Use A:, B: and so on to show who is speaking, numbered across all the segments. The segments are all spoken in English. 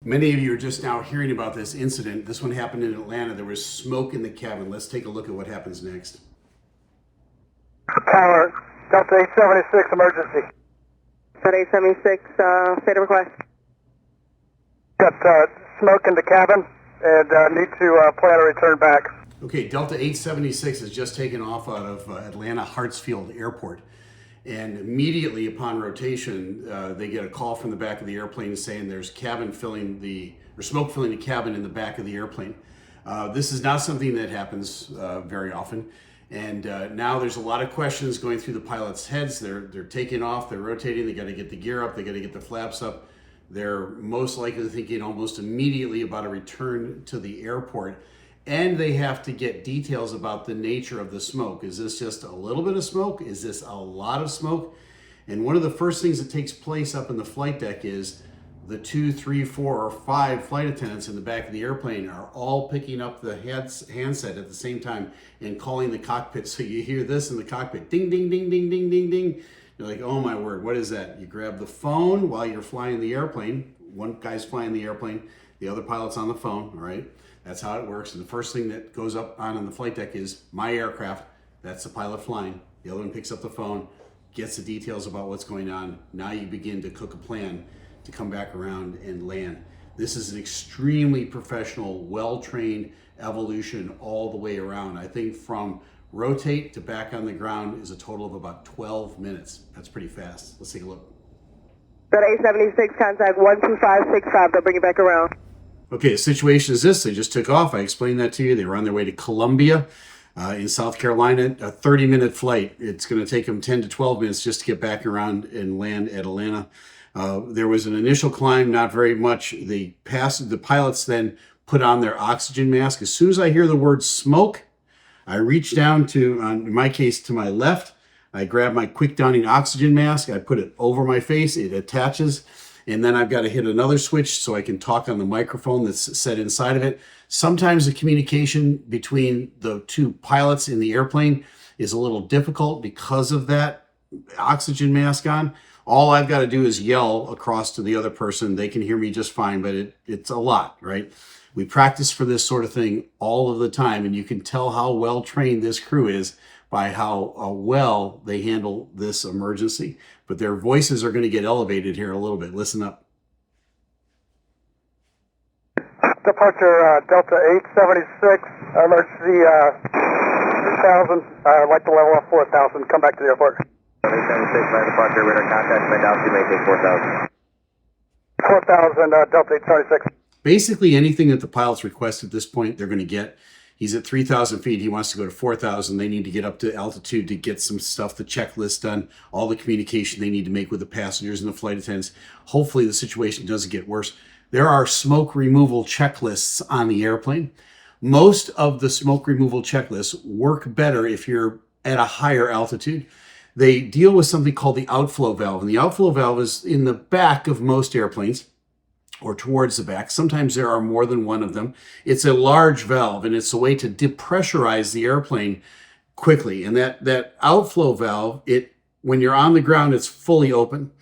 A: Many of you are just now hearing about this incident. This one happened in Atlanta. There was smoke in the cabin. Let's take a look at what happens next.
B: Tower, Delta 876, emergency.
C: Delta 876, state of request.
B: Got smoke in the cabin and need to plan a return back.
A: Okay, Delta 876 has just taken off out of Atlanta Hartsfield Airport. And immediately upon rotation, they get a call from the back of the airplane saying there's smoke filling the cabin in the back of the airplane. This is not something that happens very often. And now there's a lot of questions going through the pilots' heads. They're taking off, they're rotating, they got to get the gear up, they got to get the flaps up. They're most likely thinking almost immediately about a return to the airport. And they have to get details about the nature of the smoke. Is this just a little bit of smoke? Is this a lot of smoke? And one of the first things that takes place up in the flight deck is the 2, 3, 4, or 5 flight attendants in the back of the airplane are all picking up the handset at the same time and calling the cockpit. So you hear this in the cockpit, ding, ding, ding, ding, ding, ding, ding. You're like, oh my word, what is that? You grab the phone while you're flying the airplane. One guy's flying the airplane, the other pilot's on the phone, all right? That's how it works. And the first thing that goes up on the flight deck is my aircraft. That's the pilot flying. The other one picks up the phone, gets the details about what's going on. Now you begin to cook a plan to come back around and land. This is an extremely professional, well-trained evolution all the way around. I think from rotate to back on the ground is a total of about 12 minutes. That's pretty fast. Let's take a look.
C: Delta 876, contact 12565. They'll bring you back around.
A: Okay, the situation is this. They just took off. I explained that to you. They were on their way to Columbia in South Carolina, a 30-minute flight. It's going to take them 10 to 12 minutes just to get back around and land at Atlanta. There was an initial climb, not very much. The pilots then put on their oxygen mask. As soon as I hear the word smoke, I reach down to, in my case, to my left. I grab my quick downing oxygen mask. I put it over my face. It attaches. And then I've got to hit another switch so I can talk on the microphone that's set inside of it. Sometimes the communication between the two pilots in the airplane is a little difficult because of that oxygen mask on. All I've got to do is yell across to the other person. They can hear me just fine, but it's a lot, right? We practice for this sort of thing all of the time, and you can tell how well trained this crew is by how well they handle this emergency. But their voices are going to get elevated here a little bit. Listen up.
B: Departure Delta 876, emergency 3000. I'd like to level off 4000. Come back to the airport.
D: 876 by departure, radar contact, wind altitude maintain 4000.
B: 4000, Delta 876.
A: Basically anything that the pilots request at this point, they're going to get. He's at 3,000 feet. He wants to go to 4,000. They need to get up to altitude to get some stuff, the checklist done, all the communication they need to make with the passengers and the flight attendants. Hopefully the situation doesn't get worse. There are smoke removal checklists on the airplane. Most of the smoke removal checklists work better if you're at a higher altitude. They deal with something called the outflow valve. And the outflow valve is in the back of most airplanes, or towards the back. Sometimes there are more than one of them. It's a large valve, and it's a way to depressurize the airplane quickly. And that outflow valve, when you're on the ground, it's fully open.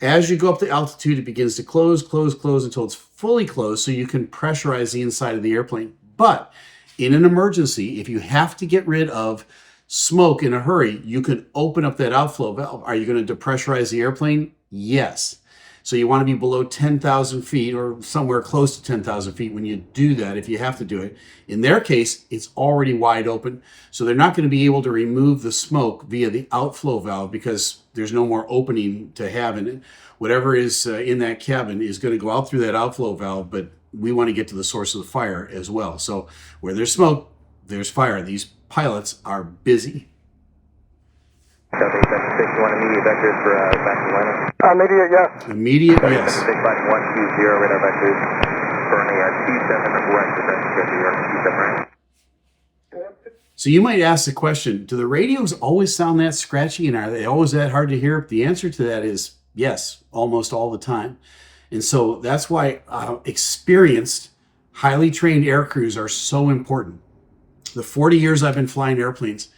A: As you go up to altitude, it begins to close until it's fully closed so you can pressurize the inside of the airplane. But in an emergency, if you have to get rid of smoke in a hurry, you can open up that outflow valve. Are you going to depressurize the airplane? Yes. So you want to be below 10,000 feet or somewhere close to 10,000 feet when you do that, if you have to do it. In their case, it's already wide open. So they're not going to be able to remove the smoke via the outflow valve because there's no more opening to have in it. Whatever is in that cabin is going to go out through that outflow valve, but we want to get to the source of the fire as well. So where there's smoke, there's fire. These pilots are busy.
D: Delta 876, you want immediate vectors for back to Atlanta?
B: Immediate, yes.
A: Immediate, yes.
D: 6 by 120, radar vectors, burning at 27 west, that's your 27 right.
A: So you might ask the question, do the radios always sound that scratchy and are they always that hard to hear? The answer to that is yes, almost all the time. And so that's why experienced, highly trained air crews are so important. The 40 years I've been flying airplanes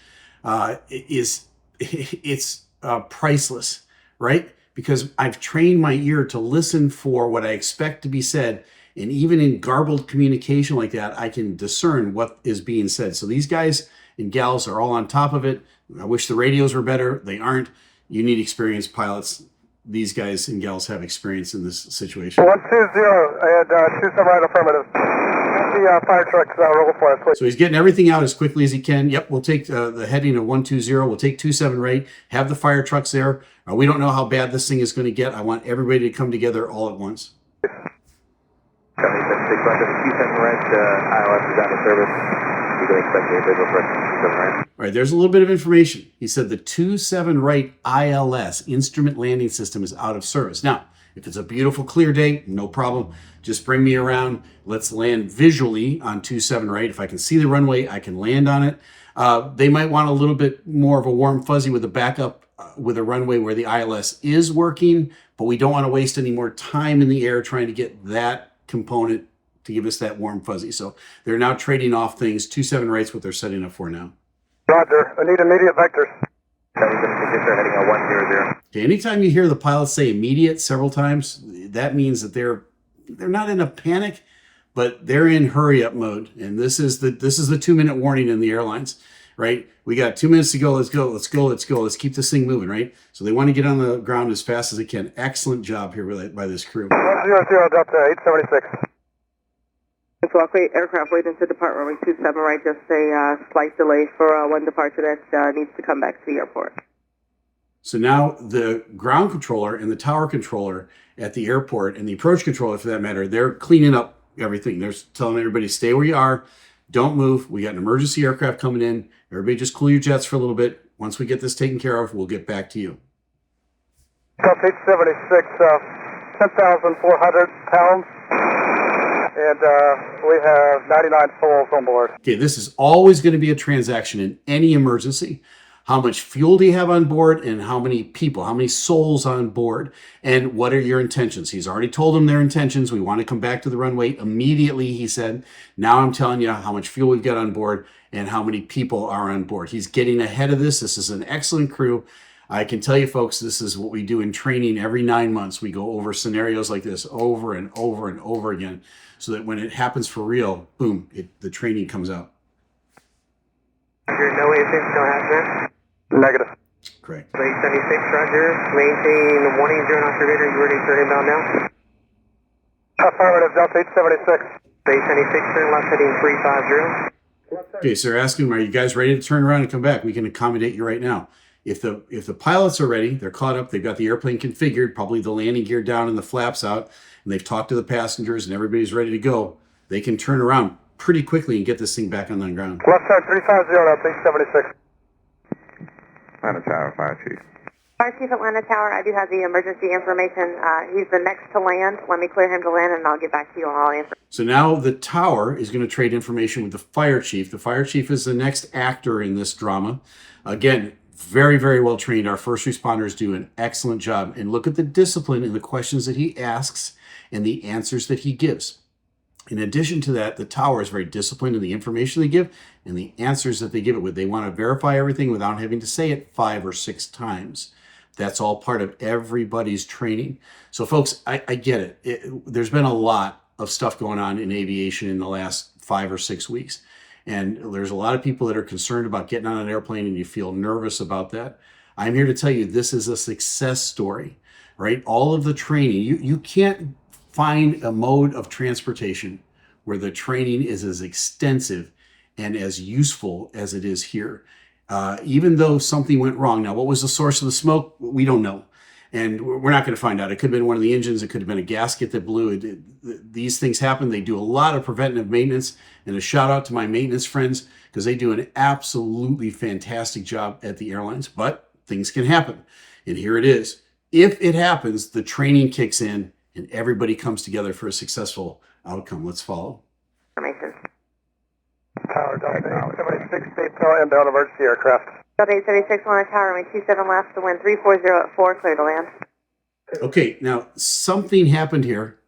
A: it's priceless, right? Because I've trained my ear to listen for what I expect to be said And even in garbled communication like that, I can discern what is being said. So these guys and gals are all on top of it. I wish the radios were better. They aren't. You need experienced pilots. These guys and gals have experience in this situation.
B: 120 and 27 right affirmative. The fire trucks roll for us, please.
A: So he's getting everything out as quickly as he can. Yep, we'll take the heading of 120. We'll take 27 right, have the fire trucks there. We don't know how bad this thing is going to get. I want everybody to come together all at once.
D: 76 Roger, the 27 right, ILS is out of service. You can expect the individual for 27 right.
A: All right, there's a little bit of information. He said the 27 right ILS, Instrument Landing System, is out of service. Now, if it's a beautiful, clear day, no problem. Just bring me around. Let's land visually on 27 right. If I can see the runway, I can land on it. They might want a little bit more of a warm fuzzy with a backup with a runway where the ILS is working, but we don't want to waste any more time in the air trying to get that component to give us that warm fuzzy. So they're now trading off things. 27 right's what they're setting up for now.
B: Roger. I need immediate vectors.
D: 76 are heading on 100.
A: Okay, anytime you hear the pilots say immediate several times, that means that they're not in a panic, but they're in hurry up mode. And this is the 2-minute warning in the airlines, right? We got 2 minutes to go. Let's go. Let's keep this thing moving, right? So they want to get on the ground as fast as they can. Excellent job here by this crew.
B: 100 Delta 876.
C: It's Walkway aircraft waiting to depart runway 27 right. Just a slight delay for one departure that needs to come back to the airport.
A: So now the ground controller and the tower controller at the airport and the approach controller, for that matter, they're cleaning up everything. They're telling everybody, stay where you are. Don't move. We got an emergency aircraft coming in. Everybody just cool your jets for a little bit. Once we get this taken care of, we'll get back to you.
B: Delta 876, 10,400 pounds. And we have 99 souls on board.
A: Okay, this is always going to be a transaction in any emergency. How much fuel do you have on board and how many people, how many souls on board, and what are your intentions? He's already told them their intentions. We want to come back to the runway immediately, he said. Now I'm telling you how much fuel we've got on board and how many people are on board. He's getting ahead of this. This is an excellent crew. I can tell you folks, this is what we do in training every 9 months. We go over scenarios like this over and over and over again so that when it happens for real, boom, the training comes out.
D: Roger, no AFX, no hazmat.
B: Negative.
A: Correct.
D: 876, Roger. Maintain 180 knots per liter. You ready to turn inbound now?
B: Affirmative, Delta 876.
D: 876, turn left heading 350.
A: Okay, so they're asking, are you guys ready to turn around and come back? We can accommodate you right now. If the pilots are ready, they're caught up, they've got the airplane configured, probably the landing gear down and the flaps out, and they've talked to the passengers and everybody's ready to go, they can turn around pretty quickly and get this thing back on the ground.
B: Left side 350, Delta 876.
D: Atlanta Tower, Fire Chief.
E: Fire Chief, Atlanta Tower, I do have the emergency information. He's the next to land. Let me clear him to land, and I'll get back to you on all the information.
A: So now the tower is going to trade information with the fire chief. The fire chief is the next actor in this drama. Again, very, very well trained. Our first responders do an excellent job. And look at the discipline in the questions that he asks and the answers that he gives. In addition to that, the tower is very disciplined in the information they give and the answers that they give it with. They want to verify everything without having to say it 5 or 6 times. That's all part of everybody's training. So folks, I get it. There's been a lot of stuff going on in aviation in the last 5 or 6 weeks. And there's a lot of people that are concerned about getting on an airplane and you feel nervous about that. I'm here to tell you this is a success story, right? All of the training, you can't find a mode of transportation where the training is as extensive and as useful as it is here. Even though something went wrong. Now, what was the source of the smoke? We don't know. And we're not going to find out. It could have been one of the engines. It could have been a gasket that blew. These things happen. They do a lot of preventative maintenance. And a shout out to my maintenance friends because they do an absolutely fantastic job at the airlines. But things can happen. And here it is. If it happens, the training kicks in and everybody comes together for a successful outcome. Let's follow.
E: Information.
B: Tower, Delta 876, Daytona inbound emergency aircraft.
E: Delta 876, Atlanta Tower, runway 27 left, the wind 340 at 4, clear to land.
A: Okay, now something happened here.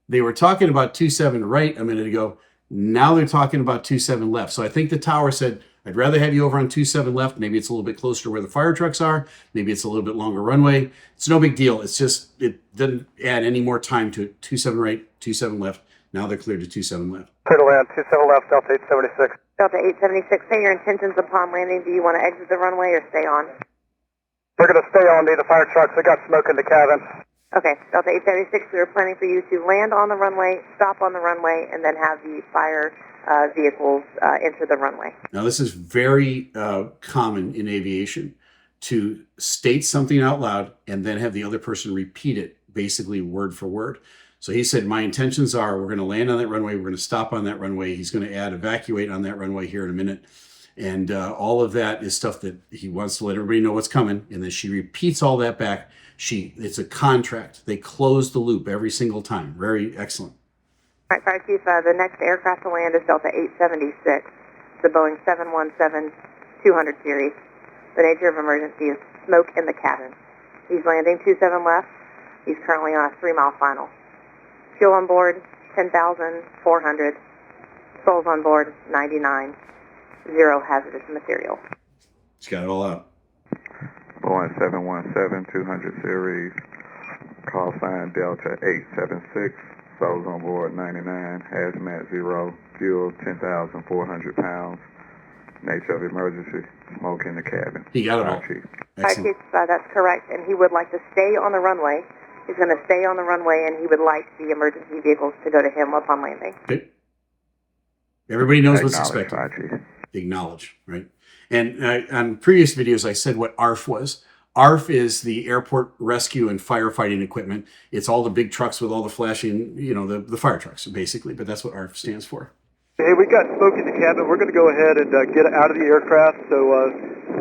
A: They were talking about 27 right a minute ago. Now they're talking about 27 left. So I think the tower said, I'd rather have you over on 27 left. Maybe it's a little bit closer to where the fire trucks are. Maybe it's a little bit longer runway. It's no big deal. It's just, it doesn't add any more time to it. 27 right, 27 left. Now they're cleared to 27 left.
B: Clear to land, 27 left, Delta 876.
E: Delta 876, say your intentions upon landing. Do you want to exit the runway or stay on?
B: We're going to stay on the fire trucks. We got smoke in the cabin.
E: Okay, Delta 876, we were planning for you to land on the runway, stop on the runway, and then have the fire vehicles enter the runway.
A: Now, this is very common in aviation, to state something out loud and then have the other person repeat it, basically word for word. So he said, my intentions are, we're going to land on that runway, we're going to stop on that runway, he's going to add evacuate on that runway here in a minute. And all of that is stuff that he wants to let everybody know what's coming. And then she repeats all that back. It's a contract. They close the loop every single time. Very excellent.
E: All right, Fire Chief, the next aircraft to land is Delta 876, the Boeing 717-200 series. The nature of emergency is smoke in the cabin. He's landing 27 left. He's currently on a 3-mile final. Fuel on board, 10,400. Souls on board, 99. Zero hazardous material.
A: He's got it all out.
F: Boeing 717-200 series, call sign Delta 876, souls on board 99, hazmat 0, fuel 10,400 pounds, nature of emergency, smoke in the cabin.
A: He got it all.
F: Chief.
E: Fire Chief, that's correct, and he would like to stay on the runway. He's going to stay on the runway, and he would like the emergency vehicles to go to him upon landing.
A: Okay. Everybody knows what's
F: Acknowledge,
A: expected.
F: Fire Chief.
A: Acknowledge, right? And on previous videos, I said what ARF was. ARF is the Airport Rescue and Firefighting Equipment. It's all the big trucks with all the flashing, the fire trucks, basically. But that's what ARF stands for.
B: Hey, we got smoke in the cabin. We're going to go ahead and get out of the aircraft, so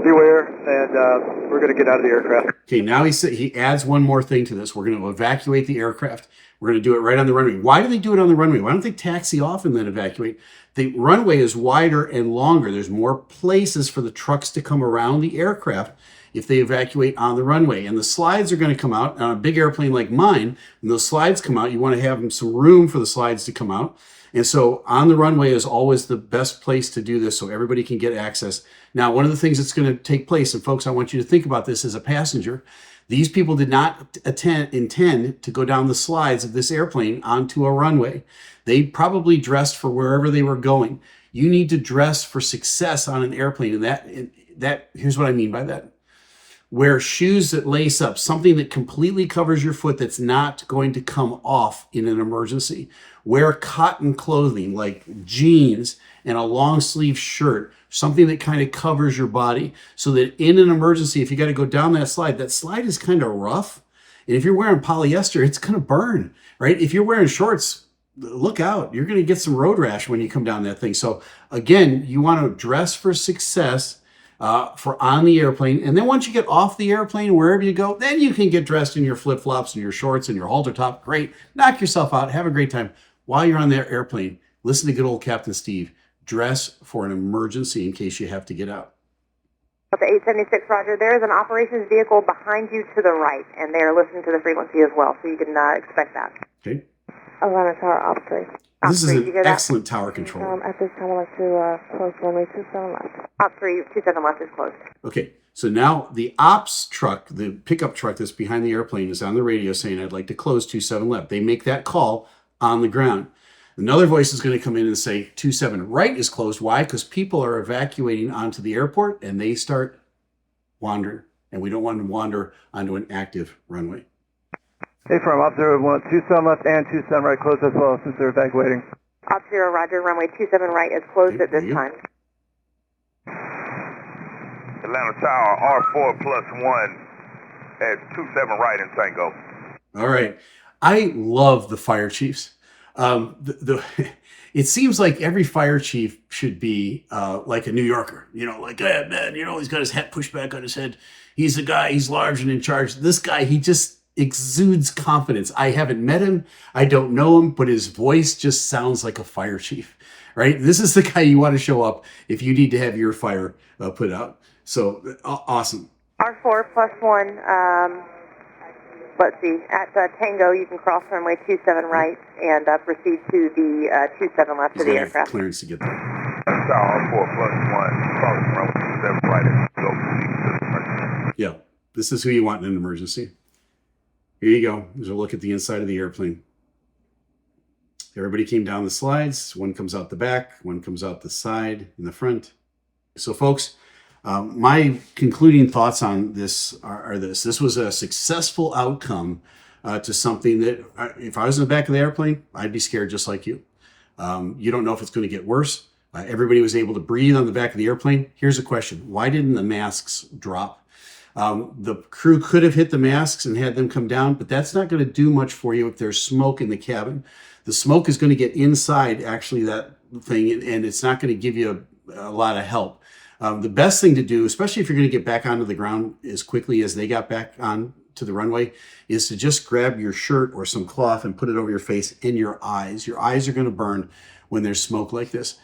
B: beware, and we're going to get out of the aircraft.
A: Okay, now he adds one more thing to this. We're going to evacuate the aircraft. We're going to do it right on the runway. Why do they do it on the runway? Why don't they taxi off and then evacuate? The runway is wider and longer. There's more places for the trucks to come around the aircraft if they evacuate on the runway. And the slides are going to come out on a big airplane like mine. When those slides come out, you want to have some room for the slides to come out. And so on the runway is always the best place to do this so everybody can get access. Now, one of the things that's going to take place, and folks, I want you to think about this as a passenger. These people did not intend to go down the slides of this airplane onto a runway. They probably dressed for wherever they were going. You need to dress for success on an airplane. And that here's what I mean by that. Wear shoes that lace up, something that completely covers your foot that's not going to come off in an emergency. Wear cotton clothing like jeans and a long sleeve shirt, something that kind of covers your body so that in an emergency, if you got to go down that slide is kind of rough. And if you're wearing polyester, it's going to burn, right? If you're wearing shorts, look out. You're going to get some road rash when you come down that thing. So again, you want to dress for success for on the airplane. And then once you get off the airplane, wherever you go, then you can get dressed in your flip-flops and your shorts and your halter top. Great. Knock yourself out. Have a great time. While you're on that airplane, listen to good old Captain Steeeve. Dress for an emergency in case you have to get out.
E: Delta 876, Roger. There is an operations vehicle behind you to the right, and they are listening to the frequency as well, so you can expect that.
A: Okay.
E: Atlanta Tower, Op 3.
A: This is an excellent tower control.
E: At this time, I'd like to close runway 27 left. Op 3, 27 left is closed.
A: Okay, so now the ops truck, the pickup truck that's behind the airplane is on the radio saying, I'd like to close 27 left. They make that call on the ground. Another voice is going to come in and say 27 right is closed. Why? Because people are evacuating onto the airport and they start wandering. And we don't want to wander onto an active runway.
B: Hey, firm, Op 0, 27 left and 27 right closed as well since they're evacuating.
E: Op 0, Roger. Runway 27 right is closed at this time.
F: Atlanta Tower, R4+1 at 27 right in Tango.
A: All right. I love the fire chiefs. It seems like every fire chief should be like a New Yorker, like, hey, man, he's got his hat pushed back on his head. He's the guy, he's large and in charge. This guy, he just exudes confidence. I haven't met him. I don't know him, but his voice just sounds like a fire chief, right? This is the guy you want to show up if you need to have your fire put out. So awesome.
E: R4+1, let's see, at Tango, you can cross runway 27 right and proceed to the 27 left of the aircraft.
A: Clearance to get there.
F: R4+1, crossing runway 27 right and go to the emergency.
A: Yeah, this is who you want in an emergency. Here you go. There's a look at the inside of the airplane. Everybody came down the slides. One comes out the back, one comes out the side in the front. So folks, my concluding thoughts on this are this. This was a successful outcome to something that if I was in the back of the airplane, I'd be scared just like you. You don't know if it's going to get worse. Everybody was able to breathe on the back of the airplane. Here's a question. Why didn't the masks drop? The crew could have hit the masks and had them come down, but that's not going to do much for you if there's smoke in the cabin. The smoke is going to get inside actually that thing, and it's not going to give you a lot of help. The best thing to do, especially if you're going to get back onto the ground as quickly as they got back on to the runway, is to just grab your shirt or some cloth and put it over your face and your eyes. Your eyes are going to burn when there's smoke like this.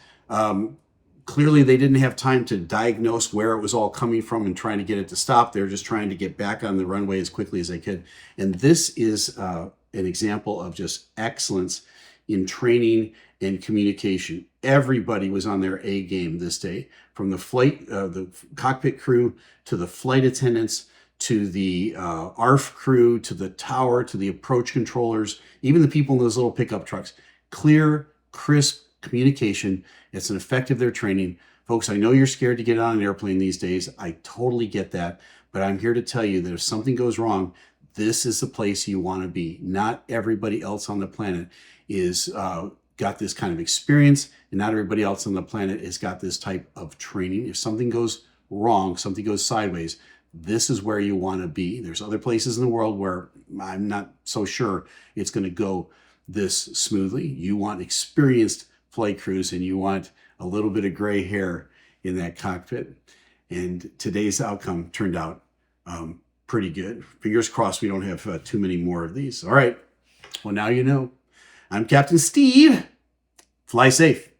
A: Clearly, they didn't have time to diagnose where it was all coming from and trying to get it to stop. They were just trying to get back on the runway as quickly as they could. And this is an example of just excellence in training and communication. Everybody was on their A game this day, from the flight, the cockpit crew, to the flight attendants, to the ARF crew, to the tower, to the approach controllers, even the people in those little pickup trucks. Clear, crisp communication. It's an effective their training. Folks, I know you're scared to get on an airplane these days. I totally get that. But I'm here to tell you that if something goes wrong, this is the place you want to be. Not everybody else on the planet is got this kind of experience, and not everybody else on the planet has got this type of training. If something goes wrong, something goes sideways, this is where you want to be. There's other places in the world where I'm not so sure it's going to go this smoothly. You want experienced flight crews, and you want a little bit of gray hair in that cockpit. And today's outcome turned out pretty good. Fingers crossed we don't have too many more of these. All right. Well, now you know. I'm Captain Steeeve. Fly safe.